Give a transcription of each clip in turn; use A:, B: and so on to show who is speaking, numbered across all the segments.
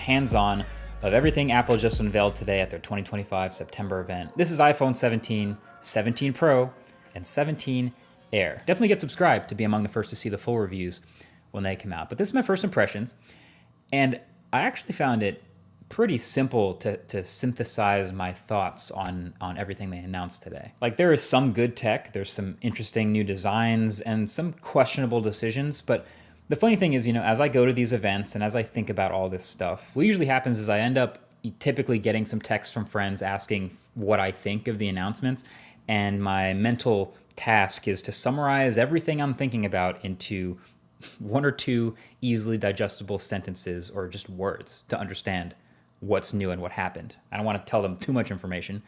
A: hands-on of everything Apple just unveiled today at their 2025 September event. This is iPhone 17, 17 Pro, and 17 Air. Definitely get subscribed to be among the first to see the full reviews when they come out. But this is my first impressions, and I actually found it pretty simple to synthesize my thoughts on everything they announced today. Like, there is some good tech, there's some interesting new designs, and some questionable decisions, but the funny thing is, as I go to these events and as I think about all this stuff, what usually happens is I end up typically getting some texts from friends asking what I think of the announcements, and my mental task is to summarize everything I'm thinking about into one or two easily digestible sentences or just words to understand what's new and what happened. I don't want to tell them too much information.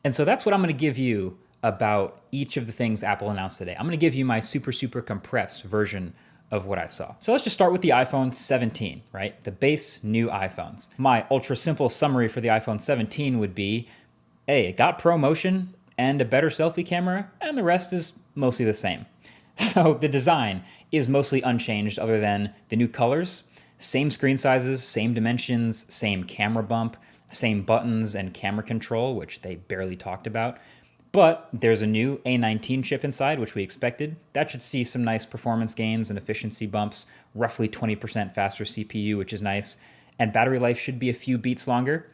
A: And so that's what I'm going to give you about each of the things Apple announced today. I'm going to give you my super compressed version of what I saw. So let's just start with the iPhone 17, right? The base new iPhones. My ultra simple summary for the iPhone 17 would be, hey, it got ProMotion and a better selfie camera, and the rest is mostly the same. So the design is mostly unchanged other than the new colors, same screen sizes, same dimensions, same camera bump, same buttons and camera control, which they barely talked about. But there's a new A19 chip inside, which we expected. That should see some nice performance gains and efficiency bumps, roughly 20% faster CPU, which is nice. And battery life should be a few beats longer.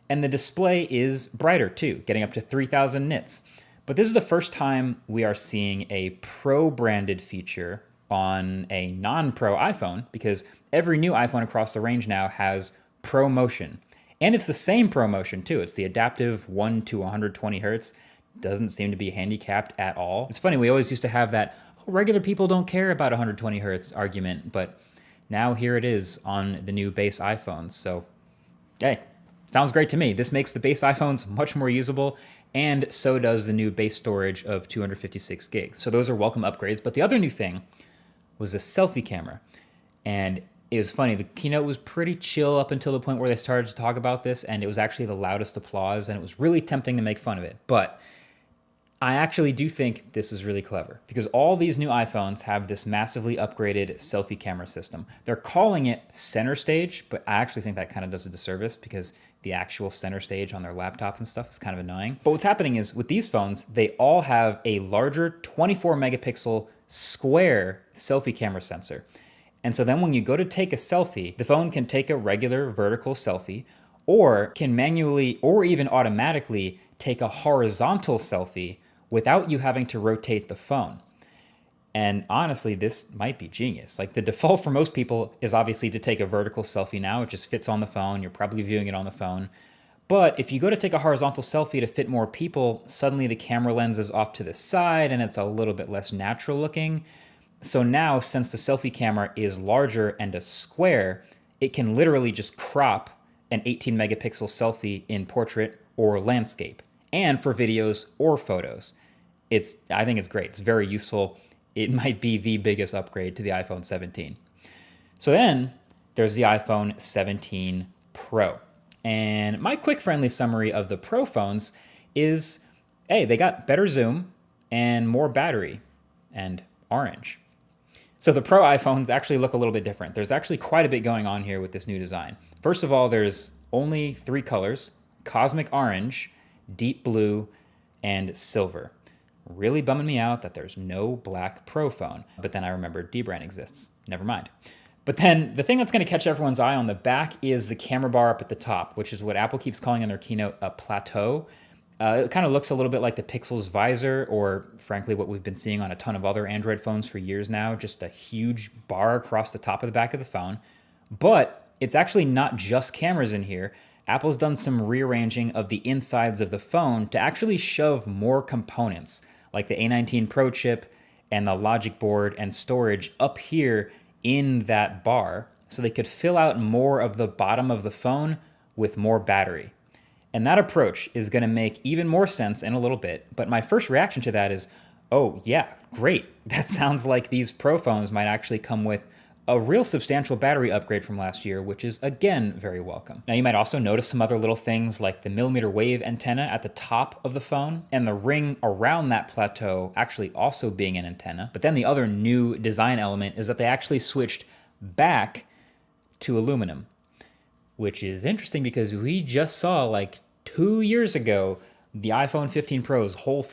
A: And the display is brighter too, getting up to 3000 nits. But this is the first time we are seeing a Pro-branded feature on a non-Pro iPhone, because every new iPhone across the range now has ProMotion. And it's the same ProMotion too. It's the adaptive 1 to 120 hertz. Doesn't seem to be handicapped at all. It's funny, we always used to have that, oh, regular people don't care about 120 hertz argument, but now here it is on the new base iPhones. So, hey, sounds great to me. This makes the base iPhones much more usable, and so does the new base storage of 256 gigs. So those are welcome upgrades. But the other new thing was the selfie camera. And it was funny, the keynote was pretty chill up until the point where they started to talk about this, and it was actually the loudest applause, and it was really tempting to make fun of it. But I actually do think this is really clever, because all these new iPhones have this massively upgraded selfie camera system. They're calling it center stage, but I actually think that kind of does a disservice, because the actual center stage on their laptops and stuff is kind of annoying. But what's happening is, with these phones, they all have a larger 24 megapixel square selfie camera sensor. And so then when you go to take a selfie, the phone can take a regular vertical selfie, or can manually or even automatically take a horizontal selfie without you having to rotate the phone. And honestly, this might be genius. Like, the default for most people is obviously to take a vertical selfie now. It just fits on the phone. You're probably viewing it on the phone. But if you go to take a horizontal selfie to fit more people, suddenly the camera lens is off to the side and it's a little bit less natural looking. So now, since the selfie camera is larger and a square, it can literally just crop an 18 megapixel selfie in portrait or landscape, and for videos or photos. I think it's great. It's very useful. It might be the biggest upgrade to the iPhone 17. So then there's the iPhone 17 Pro. And my quick friendly summary of the Pro phones is, hey, they got better zoom and more battery and orange. So the Pro iPhones actually look a little bit different. There's actually quite a bit going on here with this new design. First of all, there's only 3 colors: cosmic orange, deep blue, and silver. Really bumming me out that there's no black Pro phone. But then I remembered dbrand exists. Never mind. But then the thing that's going to catch everyone's eye on the back is the camera bar up at the top, which is what Apple keeps calling in their keynote a plateau. It kind of looks a little bit like the Pixel's visor, or frankly what we've been seeing on a ton of other Android phones for years now, just a huge bar across the top of the back of the phone. But it's actually not just cameras in here. Apple's done some rearranging of the insides of the phone to actually shove more components, like the A19 Pro chip and the logic board and storage up here in that bar, so they could fill out more of the bottom of the phone with more battery. And that approach is going to make even more sense in a little bit, but my first reaction to that is, oh yeah, great. That sounds like these Pro phones might actually come with a real substantial battery upgrade from last year, which is again very welcome. Now you might also notice some other little things like the millimeter wave antenna at the top of the phone and the ring around that plateau actually also being an antenna. But then the other new design element is that they actually switched back to aluminum. which is interesting because we just saw like 2 years ago the iPhone 15 Pro's whole thing